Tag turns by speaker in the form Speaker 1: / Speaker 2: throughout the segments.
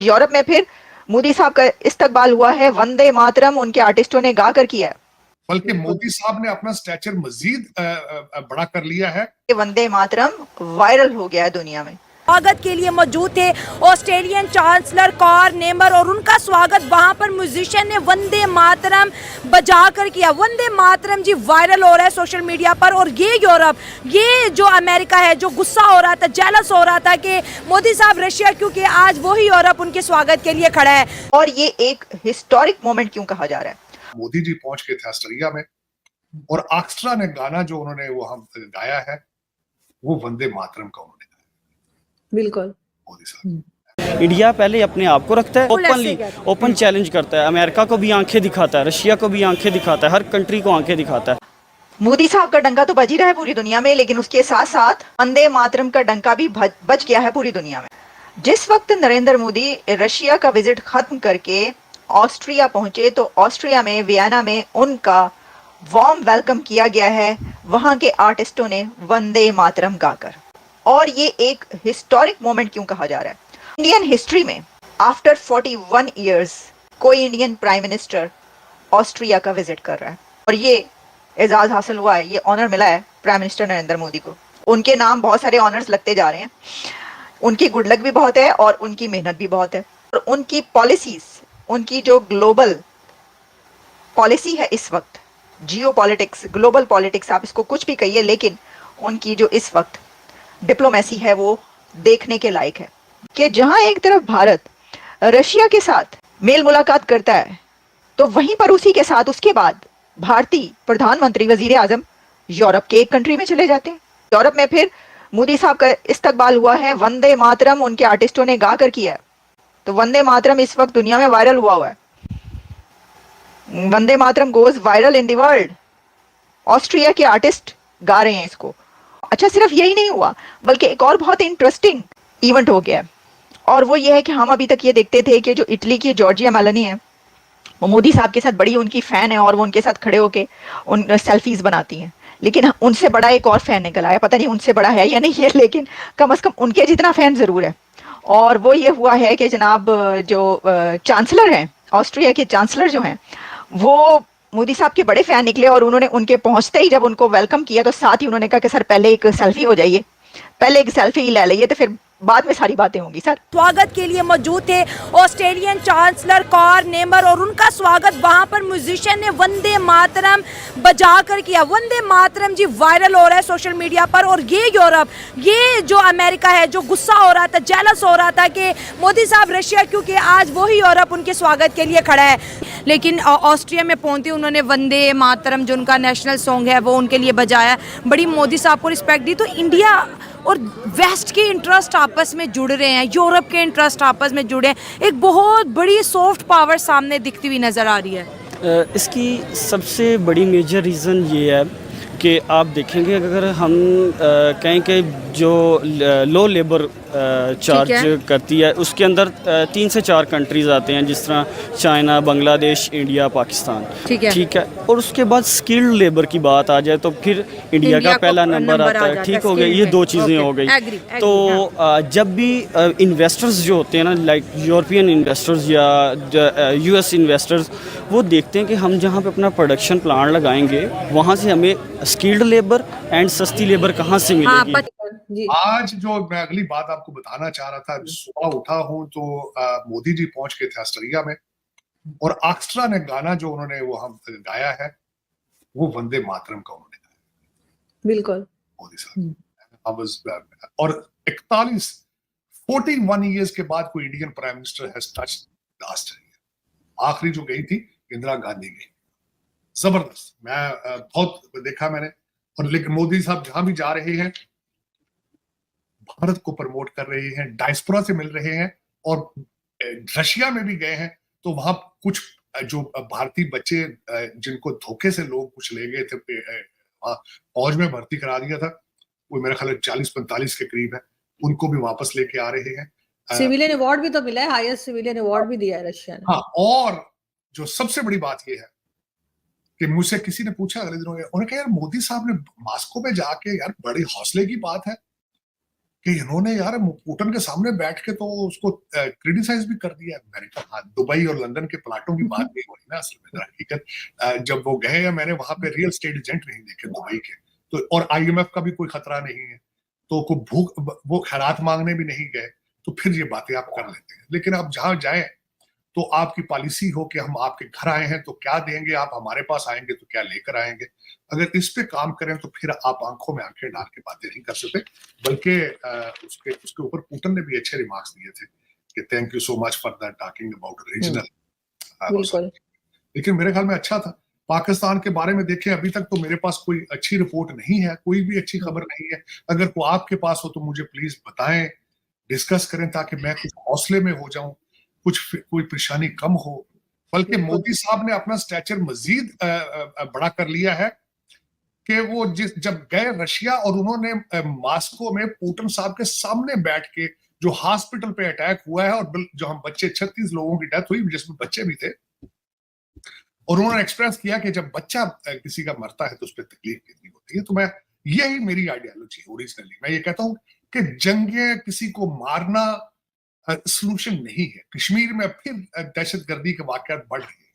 Speaker 1: Europe में फिर मोदी साहब का इस्तकबाल हुआ है, वंदे मातरम उनके आर्टिस्टों ने गा कर किया है।
Speaker 2: बल्कि मोदी साहब ने अपना स्टैचर मजीद बड़ा कर लिया है।
Speaker 1: वंदे मातरम वायरल हो गया है दुनिया में।
Speaker 3: स्वागत के लिए मौजूद थे ऑस्ट्रेलियन चांसलर कार नेमर और उनका स्वागत वहां पर म्यूजिशियन ने वंदे मातरम बजा कर किया। वंदे मातरम जी वायरल हो रहा है सोशल मीडिया पर। और ये यूरोप, ये जो अमेरिका है, जो गुस्सा हो रहा था, जेलस हो रहा था कि मोदी साहब रशिया, क्योंकि आज वही यूरोप उनके स्वागत के लिए खड़ा है।
Speaker 1: और ये एक हिस्टोरिक मोमेंट क्यों कहा जा रहा है?
Speaker 2: मोदी जी पहुंच के थे ऑस्ट्रेलिया में और ऑर्केस्ट्रा ने गाना जो उन्होंने वो हम गाया है वो वंदे मातरम का उन्होंने गाया।
Speaker 3: बिल्कुल
Speaker 2: मोदी साहब
Speaker 4: इंडिया पहले अपने आप को रखता है, ओपन चैलेंज करता है, अमेरिका को भी आंखें दिखाता है, रशिया को भी आंखें दिखाता है, हर कंट्री को आंखें दिखाता है।
Speaker 1: मोदी साहब का डंका तो बज ही रहा है पूरी दुनिया में, लेकिन उसके साथ साथ वंदे मातरम का डंका भी बज गया है पूरी दुनिया में। जिस वक्त नरेंद्र मोदी रशिया का विजिट खत्म करके ऑस्ट्रिया पहुंचे तो ऑस्ट्रिया में वियना में उनका वार्म वेलकम किया गया है वहां के आर्टिस्टों ने वंदे मातरम गाकर। और ये एक हिस्टोरिक मोमेंट क्यों कहा जा रहा है? इंडियन हिस्ट्री में आफ्टर 41 इयर्स कोई इंडियन प्राइम मिनिस्टर ऑस्ट्रिया का विजिट कर रहा है और ये एजाज हासिल हुआ है, ये ऑनर मिला है प्राइम मिनिस्टर नरेंद्र मोदी को। उनके नाम बहुत सारे ऑनर्स लगते जा रहे हैं। उनकी गुड लक भी बहुत है और उनकी मेहनत भी बहुत है और उनकी पॉलिसीज, उनकी जो ग्लोबल पॉलिसी है इस वक्त, जियो पॉलिटिक्स, ग्लोबल पॉलिटिक्स, आप इसको कुछ भी कहिए, लेकिन उनकी जो इस वक्त डिप्लोमेसी है वो देखने के लायक है कि जहां एक तरफ भारत रशिया के साथ मेल मुलाकात करता है तो वहीं पर उसी के साथ उसके बाद भारतीय प्रधानमंत्री वजीर आजम यूरोप के एक कंट्री में चले जाते हैं। यूरोप में फिर मोदी साहब का इस्तकबाल हुआ है, वंदे मातरम उनके आर्टिस्टों ने गा कर किया है। तो वंदे मातरम इस वक्त दुनिया में वायरल हुआ है। Vande Mataram goes viral in the world. Austria के आर्टिस्ट गा रहे हैं इसको। अच्छा, सिर्फ यही नहीं हुआ बल्कि एक और बहुत इंटरेस्टिंग इवेंट हो गया और वो ये है कि हम अभी तक ये देखते थे कि जो इटली की जॉर्जिया मेलोनी है वो मोदी साहब के साथ बड़ी उनकी फैन है और वो उनके साथ खड़े होके उन सेल्फीज बनाती हैं, लेकिन उनसे बड़ा एक और फैन निकल आया। पता नहीं उनसे बड़ा है या नहीं है, लेकिन कम से कम उनके जितना फैन जरूर है। और वो ये हुआ है कि जनाब जो चांसलर हैं, ऑस्ट्रिया के चांसलर जो हैं, वो मोदी साहब के बड़े फैन निकले और उन्होंने उनके पहुंचते ही जब उनको वेलकम किया तो साथ ही उन्होंने कहा कि सर पहले एक सेल्फी हो जाइए, पहले एक सेल्फी ले लीजिए तो फिर बाद में सारी बातें होंगी। सर
Speaker 3: स्वागत के लिए मौजूद थे ऑस्ट्रेलियन चांसलर कार नेमर और उनका स्वागत वहां पर म्यूजिशियन ने वंदे मातरम बजा कर किया। वंदे मातरम जी वायरल हो रहा है सोशल मीडिया पर। और ये यूरोप, ये जो अमेरिका है, जो गुस्सा हो रहा था, जेलस हो रहा था कि मोदी साहब रशिया, क्योंकि आज वही यूरोप उनके स्वागत के लिए खड़ा है। लेकिन ऑस्ट्रिया में पहुंचते उन्होंने वंदे मातरम जो उनका नेशनल सॉन्ग है वो उनके लिए बजाया, बड़ी मोदी साहब को रिस्पेक्ट दी। तो इंडिया और वेस्ट के इंटरेस्ट आपस में जुड़ रहे हैं, यूरोप के इंटरेस्ट आपस में जुड़े हैं, एक बहुत बड़ी सॉफ्ट पावर सामने दिखती हुई नज़र आ रही है।
Speaker 4: इसकी सबसे बड़ी मेजर रीज़न ये है कि आप देखेंगे अगर हम कहें कि जो लो लेबर चार्ज करती है उसके अंदर 3 से 4 कंट्रीज़ आते हैं, जिस तरह चाइना, बांग्लादेश, इंडिया, पाकिस्तान। ठीक है। और उसके बाद स्किल्ड लेबर की बात आ जाए तो फिर इंडिया का पहला नंबर आता है। ठीक हो गया, ये 2 चीज़ें हो गई। तो जब भी इन्वेस्टर्स जो होते हैं ना, लाइक यूरोपियन इन्वेस्टर्स या US इन्वेस्टर्स, वो देखते हैं कि हम जहाँ पे अपना प्रोडक्शन प्लांट लगाएंगे वहाँ से हमें स्किल्ड लेबर एंड सस्ती लेबर कहाँ से मिलेगी।
Speaker 2: आज जो मैं अगली बात आपको बताना चाह रहा था, सुबह उठा हूं तो मोदी जी पहुंच के थे ऑस्ट्रेलिया में और ऑर्केस्ट्रा ने गाना जो उन्होंने वो हम गाया है वो वंदे मातरम का उन्होंने गाया।
Speaker 3: बिल्कुल
Speaker 2: मोदी साहब और 41 इयर्स के बाद कोई Indian prime minister has touched Australia. आखिरी जो गई थी इंदिरा गांधी गई। जबरदस्त, मैं बहुत देखा मैंने। और लेकिन मोदी साहब जहां भी जा रहे हैं भारत को प्रमोट कर रहे हैं, डायस्पोरा से मिल रहे हैं और रशिया में भी गए हैं तो वहां कुछ जो भारतीय बच्चे जिनको धोखे से लोग कुछ ले गए थे, फौज में भर्ती करा दिया था, वो मेरे ख्याल 40-45 के करीब है, उनको भी वापस लेके आ रहे हैं।
Speaker 5: सिविलियन अवार्ड भी तो मिला है, हाईएस्ट सिविलियन अवार्ड भी दिया है रशिया ने।
Speaker 2: हाँ, और जो सबसे बड़ी बात यह है कि मुझसे किसी ने पूछा अगले दिनों, उन्होंने कहा यार मोदी साहब ने मॉस्को में जाके, यार बड़ी हौसले की बात है, कि इन्होंने यार पुतिन के सामने बैठ के तो उसको क्रिटिसाइज भी कर दिया। मैंने कहा हाँ, दुबई और लंदन के प्लाटों की बात नहीं हो रही ना असल में। दर हकीकत जब वो गए, मैंने वहां पे रियल स्टेट एजेंट नहीं देखे दुबई के, तो और IMF का भी कोई खतरा नहीं है, तो को भूख वो खैरात मांगने भी नहीं गए, तो फिर ये बातें आप कर लेते हैं। लेकिन आप जहां जाएं तो आपकी पॉलिसी हो कि हम आपके घर आए हैं तो क्या देंगे, आप हमारे पास आएंगे तो क्या लेकर आएंगे। अगर इस पे काम करें तो फिर आप आंखों में आंखें डाल के बातें नहीं कर सकते। बल्कि उसके ऊपर पुतिन ने भी अच्छे रिमार्क्स दिए थे कि thank you so much for that talking about regional.
Speaker 5: बिल्कुल।
Speaker 2: लेकिन मेरे ख्याल में अच्छा था। पाकिस्तान के बारे में देखें, अभी तक तो मेरे पास कोई अच्छी रिपोर्ट नहीं है, कोई भी अच्छी खबर नहीं है। अगर कोई आपके पास हो तो मुझे प्लीज बताएं, डिस्कस करें, ताकि मैं कुछ हौसले में हो जाऊं, कोई परेशानी कम हो। बल्कि मोदी साहब ने अपना स्टैचर मजीद बड़ा कर लिया है कि वो जब गए रशिया और उन्होंने मॉस्को में पुतिन साहब के सामने बैठ के जो हॉस्पिटल पे अटैक हुआ है और जो हम बच्चे 36 लोगों की डेथ हुई जिसमें बच्चे भी थे, और उन्होंने एक्सप्रेस किया कि जब बच्चा किसी का मरता है तो उस पर तकलीफ कितनी होती है। तो मैं, यही मेरी आइडियोलॉजी ओरिजिनली, मैं ये कहता हूं कि जंगे किसी को मारना सॉल्यूशन नहीं है। कश्मीर में फिर दहशतगर्दी के वाकयात बढ़ रहे हैं।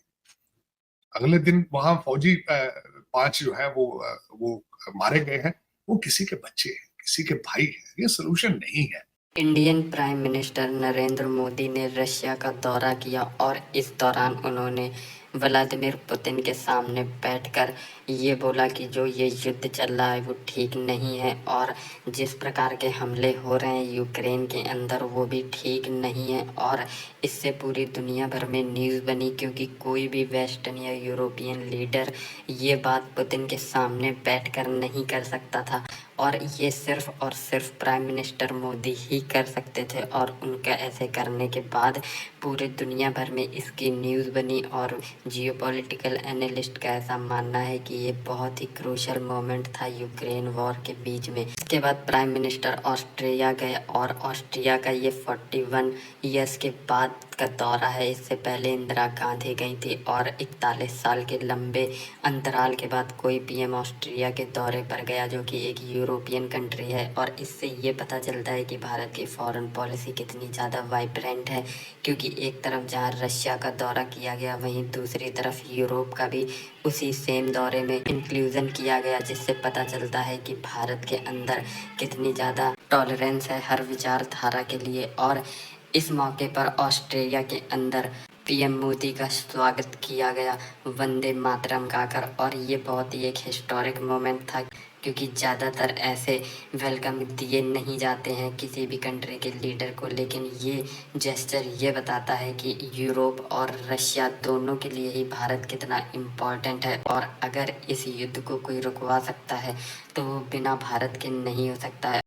Speaker 2: अगले दिन वहां फौजी 5 जो है वो मारे गए हैं, वो किसी के बच्चे हैं, किसी के भाई हैं। ये सॉल्यूशन नहीं है।
Speaker 6: Indian prime minister Narendra Modi ने रशिया का दौरा किया और इस दौरान उन्होंने व्लादिमीर पुतिन के सामने बैठकर ये बोला कि जो ये युद्ध चल रहा है वो ठीक नहीं है और जिस प्रकार के हमले हो रहे हैं यूक्रेन के अंदर वो भी ठीक नहीं है। और इससे पूरी दुनिया भर में न्यूज़ बनी, क्योंकि कोई भी वेस्टर्न या यूरोपियन लीडर ये बात पुतिन के सामने बैठकर नहीं कर सकता था और ये सिर्फ और सिर्फ प्राइम मिनिस्टर मोदी ही कर सकते थे। और उनका ऐसे करने के बाद पूरे दुनिया भर में इसकी न्यूज़ बनी और जियोपॉलिटिकल एनालिस्ट का ऐसा मानना है कि ये बहुत ही क्रूशल मोमेंट था यूक्रेन वॉर के बीच में। इसके बाद प्राइम मिनिस्टर ऑस्ट्रिया गए और ऑस्ट्रिया का ये 41 ईयर्स के बाद का दौरा है। इससे पहले इंदिरा गांधी गई थी और 41 साल के लंबे अंतराल के बाद कोई पीएम ऑस्ट्रिया के दौरे पर गया, जो कि एक यूरोपियन कंट्री है। और इससे ये पता चलता है कि भारत की फॉरेन पॉलिसी कितनी ज़्यादा वाइब्रेंट है, क्योंकि एक तरफ जहाँ रशिया का दौरा किया गया वहीं दूसरी तरफ यूरोप का भी उसी सेम दौरे में इंक्लूजन किया गया, जिससे पता चलता है कि भारत के अंदर कितनी ज़्यादा टॉलरेंस है हर विचारधारा के लिए। और इस मौके पर ऑस्ट्रेलिया के अंदर पीएम मोदी का स्वागत किया गया वंदे मातरम गाकर, और ये बहुत ही एक हिस्टोरिक मोमेंट था, क्योंकि ज़्यादातर ऐसे वेलकम दिए नहीं जाते हैं किसी भी कंट्री के लीडर को। लेकिन ये जेस्चर ये बताता है कि यूरोप और रशिया दोनों के लिए ही भारत कितना इम्पोर्टेंट है, और अगर इस युद्ध को कोई रुकवा सकता है तो वो बिना भारत के नहीं हो सकता है।